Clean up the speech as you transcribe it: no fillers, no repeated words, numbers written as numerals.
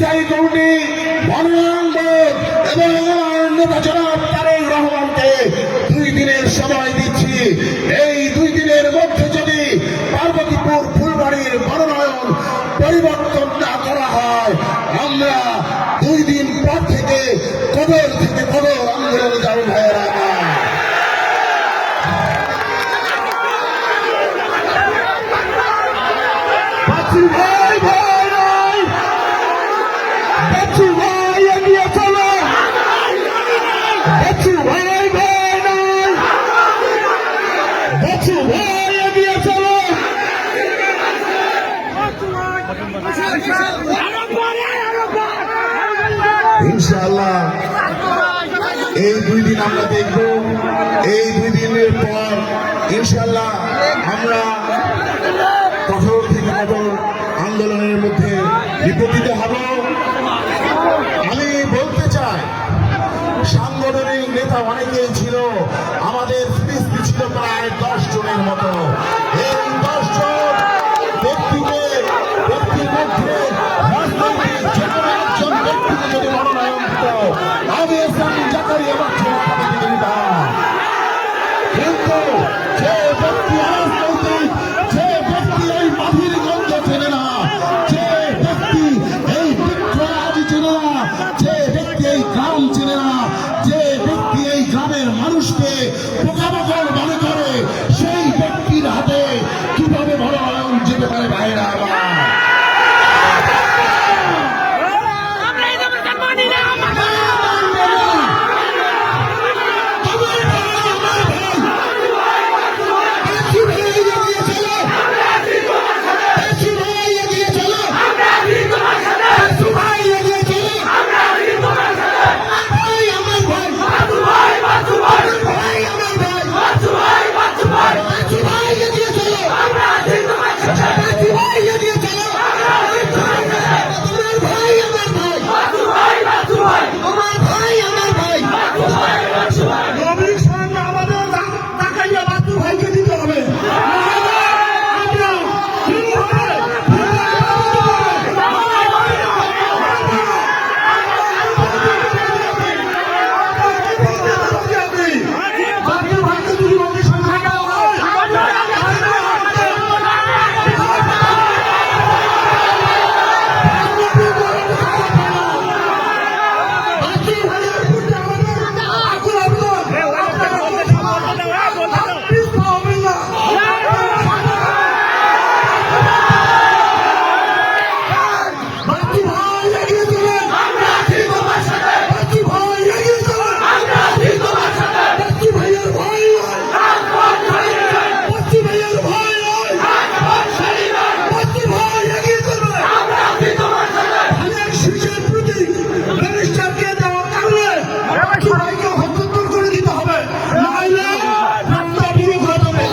স্থায়ী কমিটি মনোনয়ন এবং নেতা জনাব তারেক রহমানকে 2 দিনের সময় দিচ্ছি। এই 2 দিনের মধ্যে যদি পার্বতীপুর ফুলবাড়ির মনোনয়ন পরিবর্তন না করা হয়, আমরা 2 দিন পর থেকে কদর আন্দোলনে যাব ভাইয়েরা। ভাই ভাই নাই, বাচ্চু ভাই এগিয়ে চলো, বাচ্চু ভাই ভাই নাই, বাচ্চু ভাই এগিয়ে চলো। ইনশাআল্লাহ এই 2 দিন আমরা দেখব। এই 2 দিনের পর ইনশাআল্লাহ আমরা কঠোর থেকে কঠোর আন্দোলনের মধ্যে নিপতিত হব। আমি বলতে চাই, সাংগঠনিক নেতা অনেকেই ছিল, আমাদের ফিরিস্তি ছিল প্রায় 10 জনের মতো।